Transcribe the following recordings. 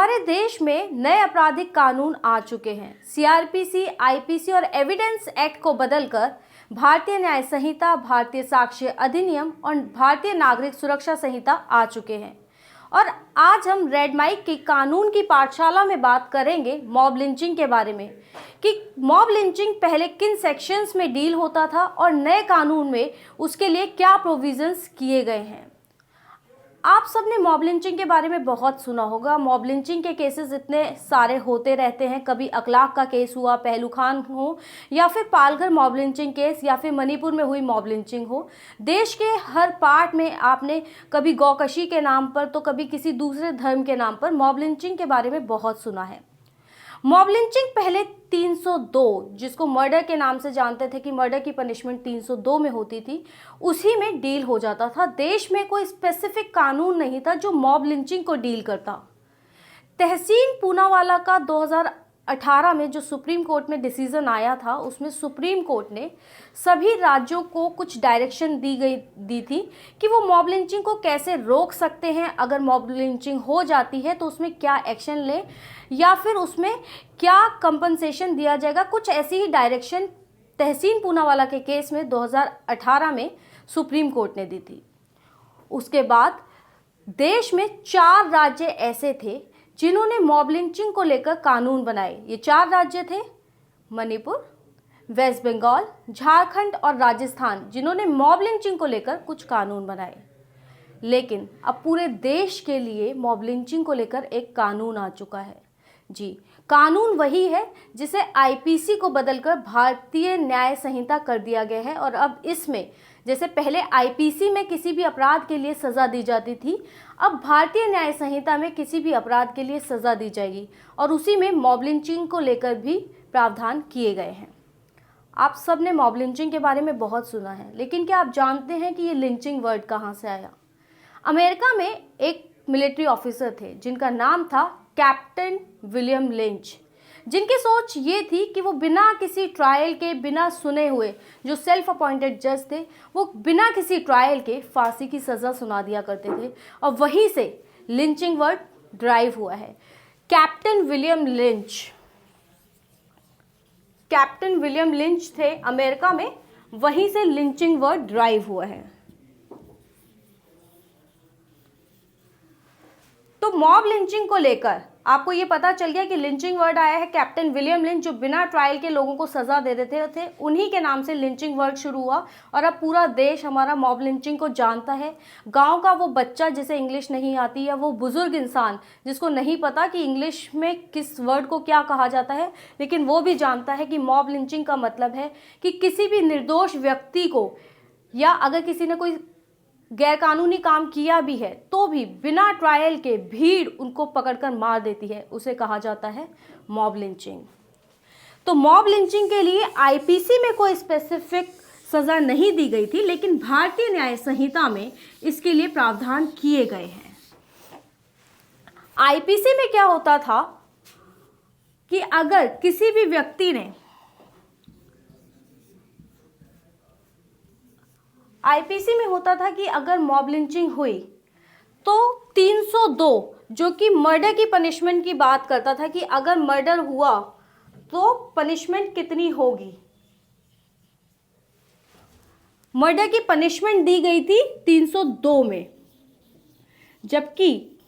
हमारे देश में नए आपराधिक कानून आ चुके हैं। सीआरपीसी, आईपीसी और एविडेंस एक्ट को बदलकर भारतीय न्याय संहिता, भारतीय साक्ष्य अधिनियम और भारतीय नागरिक सुरक्षा संहिता आ चुके हैं। और आज हम रेड माइक की कानून की पाठशाला में बात करेंगे मॉब लिंचिंग के बारे में कि मॉब लिंचिंग पहले किन सेक्शंस में डील होता था और नए कानून में उसके लिए क्या प्रोविजंस किए गए हैं। आप सबने मॉब लिंचिंग के बारे में बहुत सुना होगा। मॉब लिंचिंग के केसेस इतने सारे होते रहते हैं। कभी अखलाक का केस हुआ, पहलू खान हो, या फिर पालघर मॉब लिंचिंग केस, या फिर मणिपुर में हुई मॉब लिंचिंग हो। देश के हर पार्ट में आपने कभी गौकशी के नाम पर तो कभी किसी दूसरे धर्म के नाम पर मॉब लिंचिंग के बारे में बहुत सुना है। मॉब लिंचिंग पहले 302, जिसको मर्डर के नाम से जानते थे कि मर्डर की पनिशमेंट 302 में होती थी, उसी में डील हो जाता था। देश में कोई स्पेसिफिक कानून नहीं था जो मॉब लिंचिंग को डील करता। तहसीन पूनावाला का 2018 में जो सुप्रीम कोर्ट में डिसीजन आया था, उसमें सुप्रीम कोर्ट ने सभी राज्यों को कुछ डायरेक्शन दी थी कि वो मॉब लिंचिंग को कैसे रोक सकते हैं। अगर मॉब लिंचिंग हो जाती है तो उसमें क्या एक्शन लें या फिर उसमें क्या कंपनसेशन दिया जाएगा। कुछ ऐसी ही डायरेक्शन तहसीन पूनावाला के केस में 2018 में सुप्रीम कोर्ट ने दी थी। उसके बाद देश में 4 राज्य ऐसे थे जिन्होंने मॉब लिंचिंग को लेकर कानून बनाए। ये 4 राज्य थे मणिपुर, वेस्ट बंगाल, झारखंड और राजस्थान, जिन्होंने मॉब लिंचिंग को लेकर कुछ कानून बनाए। लेकिन अब पूरे देश के लिए मॉब लिंचिंग को लेकर एक कानून आ चुका है। जी, कानून वही है जिसे आईपीसी को बदलकर भारतीय न्याय संहिता कर दिया गया है। और अब इसमें जैसे पहले आईपीसी में किसी भी अपराध के लिए सजा दी जाती थी, अब भारतीय न्याय संहिता में किसी भी अपराध के लिए सजा दी जाएगी और उसी में मॉब लिंचिंग को लेकर भी प्रावधान किए गए हैं। आप सब ने मॉब लिंचिंग के बारे में बहुत सुना है, लेकिन क्या आप जानते हैं कि ये लिंचिंग वर्ड कहाँ से आया? अमेरिका में एक मिलिट्री ऑफिसर थे जिनका नाम था कैप्टन विलियम लिंच, जिनकी सोच ये थी कि वो बिना किसी ट्रायल के, बिना सुने हुए, जो सेल्फ अपॉइंटेड जज थे, वो बिना किसी ट्रायल के फांसी की सज़ा सुना दिया करते थे। और वहीं से लिंचिंग वर्ड ड्राइव हुआ है। कैप्टन विलियम लिंच थे अमेरिका में, वहीं से लिंचिंग वर्ड ड्राइव हुआ है। तो मॉब लिंचिंग को लेकर आपको ये पता चल गया कि लिंचिंग वर्ड आया है कैप्टन विलियम लिंच, जो बिना ट्रायल के लोगों को सजा दे देते थे। उन्हीं के नाम से लिंचिंग वर्ड शुरू हुआ और अब पूरा देश हमारा मॉब लिंचिंग को जानता है। गांव का वो बच्चा जिसे इंग्लिश नहीं आती, या वो बुजुर्ग इंसान जिसको नहीं पता कि इंग्लिश में किस वर्ड को क्या कहा जाता है, लेकिन वो भी जानता है कि मॉब लिंचिंग का मतलब है कि किसी भी निर्दोष व्यक्ति को, या अगर किसी ने कोई गैरकानूनी काम किया भी है तो भी बिना ट्रायल के भीड़ उनको पकड़कर मार देती है, उसे कहा जाता है मॉब लिंचिंग। तो मॉब लिंचिंग के लिए आईपीसी में कोई स्पेसिफिक सजा नहीं दी गई थी, लेकिन भारतीय न्याय संहिता में इसके लिए प्रावधान किए गए हैं। आईपीसी में क्या होता था कि अगर किसी भी व्यक्ति ने, आईपीसी में होता था कि अगर मॉब लिंचिंग हुई तो 302, जो कि मर्डर की पनिशमेंट की बात करता था कि अगर मर्डर हुआ तो पनिशमेंट कितनी होगी, मर्डर की पनिशमेंट दी गई थी 302 में, जबकि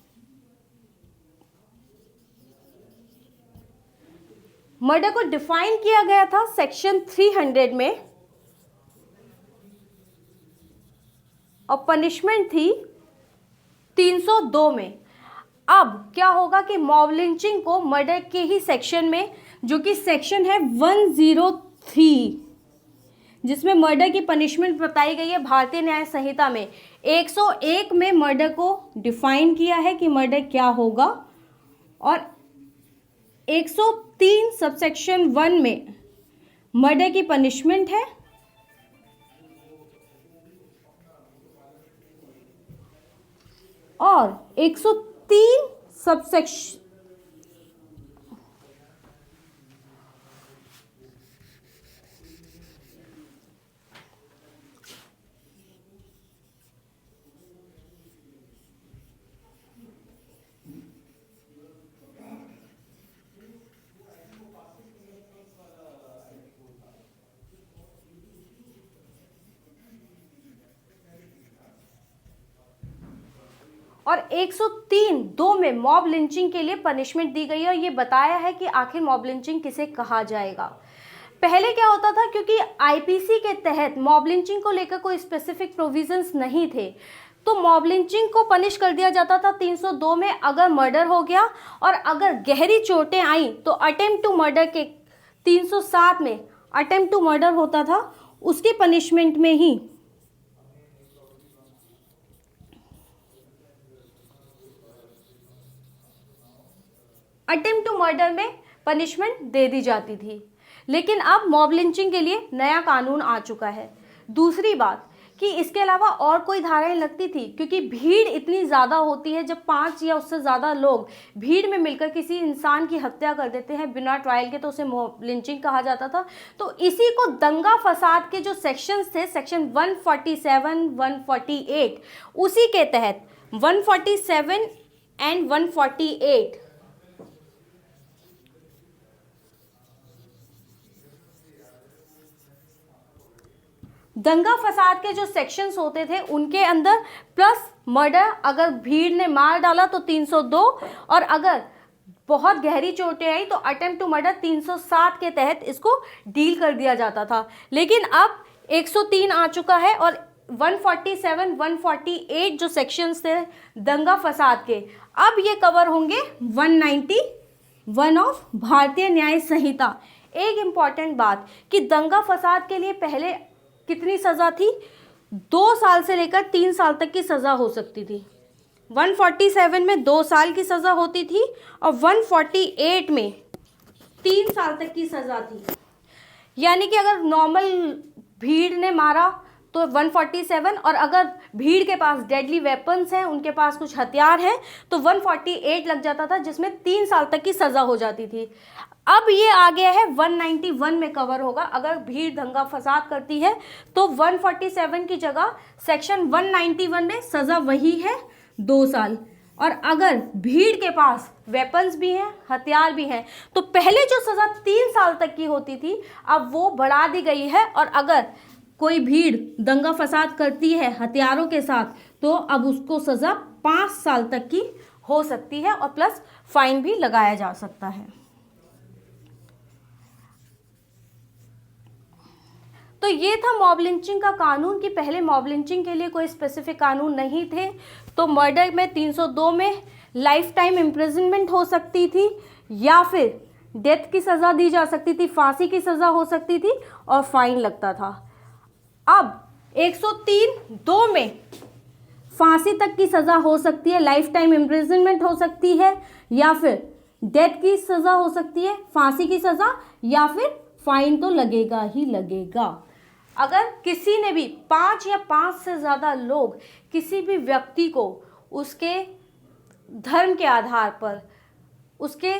मर्डर को डिफाइन किया गया था सेक्शन 300 में और पनिशमेंट थी 302 में। अब क्या होगा कि मॉब लिंचिंग को मर्डर के ही सेक्शन में, जो कि सेक्शन है 103, जिसमें मर्डर की पनिशमेंट बताई गई है भारतीय न्याय संहिता में, 101 में मर्डर को डिफाइन किया है कि मर्डर क्या होगा, और 103 सबसेक्शन 1 में मर्डर की पनिशमेंट है, और 103 सबसेक्शन और 103(2) में मॉब लिंचिंग के लिए पनिशमेंट दी गई है और ये बताया है कि आखिर मॉब लिंचिंग किसे कहा जाएगा। पहले क्या होता था, क्योंकि आईपीसी के तहत मॉब लिंचिंग को लेकर कोई स्पेसिफिक प्रोविजंस नहीं थे, तो मॉब लिंचिंग को पनिश कर दिया जाता था 302 में अगर मर्डर हो गया, और अगर गहरी चोटें आई तो अटेम्प्ट टू मर्डर के 307 में अटेम्प्ट टू मर्डर होता था, उसकी पनिशमेंट में ही अटेम्प्ट टू मर्डर में पनिशमेंट दे दी जाती थी। लेकिन अब मॉब लिंचिंग के लिए नया कानून आ चुका है। दूसरी बात कि इसके अलावा और कोई धाराएं लगती थी, क्योंकि भीड़ इतनी ज़्यादा होती है, जब 5 या उससे ज़्यादा लोग भीड़ में मिलकर किसी इंसान की हत्या कर देते हैं बिना ट्रायल के, तो उसे मॉब लिंचिंग कहा जाता था। तो इसी को दंगा फसाद के जो सेक्शंस थे, सेक्शन 147, 148, उसी के तहत 147 एंड 148 दंगा फसाद के जो सेक्शंस होते थे उनके अंदर प्लस मर्डर, अगर भीड़ ने मार डाला तो 302, और अगर बहुत गहरी चोटें आई तो अटेम्प्ट टू मर्डर 307 के तहत इसको डील कर दिया जाता था। लेकिन अब 103 आ चुका है और 147, 148 जो सेक्शंस थे दंगा फसाद के, अब ये कवर होंगे 191 ऑफ भारतीय न्याय संहिता। एक इम्पॉर्टेंट बात कि दंगा फसाद के लिए पहले कितनी सज़ा थी, 2 साल से लेकर 3 साल तक की सज़ा हो सकती थी। 147 में 2 साल की सज़ा होती थी और 148 में 3 साल तक की सज़ा थी। यानी कि अगर नॉर्मल भीड़ ने मारा तो 147, और अगर भीड़ के पास डेडली वेपन्स हैं, उनके पास कुछ हथियार हैं, तो 148 लग जाता था, जिसमें 3 साल तक की सज़ा हो जाती थी। अब ये आ गया है 191 में कवर होगा। अगर भीड़ दंगा फसाद करती है तो 147 की जगह सेक्शन 191 में सज़ा वही है 2 साल, और अगर भीड़ के पास वेपन्स भी हैं, हथियार भी हैं, तो पहले जो सज़ा 3 साल तक की होती थी अब वो बढ़ा दी गई है, और अगर कोई भीड़ दंगा फसाद करती है हथियारों के साथ तो अब उसको सज़ा 5 साल तक की हो सकती है और प्लस फाइन भी लगाया जा सकता है। तो ये था मॉब लिंचिंग का कानून कि पहले मॉब लिंचिंग के लिए कोई स्पेसिफिक कानून नहीं थे। तो मर्डर में 302 में लाइफ टाइम इम्प्रिजनमेंट हो सकती थी, या फिर डेथ की सज़ा दी जा सकती थी, फांसी की सज़ा हो सकती थी और फाइन लगता था। अब 103(2) में फांसी तक की सज़ा हो सकती है, लाइफ टाइम इम्प्रिजनमेंट हो सकती है, या फिर डेथ की सज़ा हो सकती है, फांसी की सज़ा, या फिर फाइन तो लगेगा ही लगेगा। अगर किसी ने भी 5 या 5 से ज़्यादा लोग किसी भी व्यक्ति को उसके धर्म के आधार पर, उसके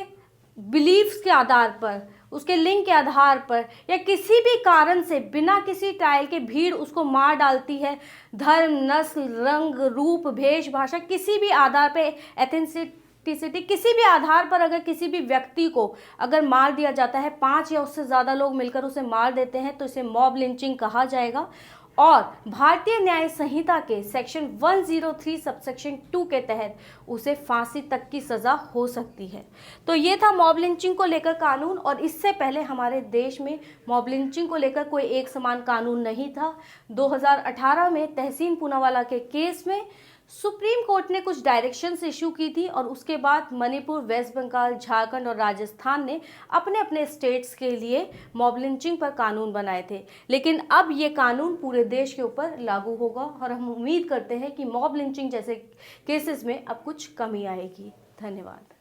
बिलीफ्स के आधार पर, उसके लिंग के आधार पर, या किसी भी कारण से बिना किसी ट्रायल के भीड़ उसको मार डालती है, धर्म, नस्ल, रंग, रूप, भेष, भाषा, किसी भी आधार पे, एथेंटिसिटी, किसी भी आधार पर अगर किसी भी व्यक्ति को अगर मार दिया जाता है, 5 या उससे ज़्यादा लोग मिलकर उसे मार देते हैं, तो इसे मॉब लिंचिंग कहा जाएगा। और भारतीय न्याय संहिता के सेक्शन 103 सबसेक्शन 2 के तहत उसे फांसी तक की सज़ा हो सकती है। तो ये था मॉब लिंचिंग को लेकर कानून, और इससे पहले हमारे देश में मॉब लिंचिंग को लेकर कोई एक समान कानून नहीं था। 2018 में तहसीन पूनावाला के केस में सुप्रीम कोर्ट ने कुछ डायरेक्शंस इशू की थी, और उसके बाद मणिपुर, वेस्ट बंगाल, झारखंड और राजस्थान ने अपने अपने स्टेट्स के लिए मॉब लिंचिंग पर कानून बनाए थे। लेकिन अब ये कानून पूरे देश के ऊपर लागू होगा, और हम उम्मीद करते हैं कि मॉब लिंचिंग जैसे केसेस में अब कुछ कमी आएगी। धन्यवाद।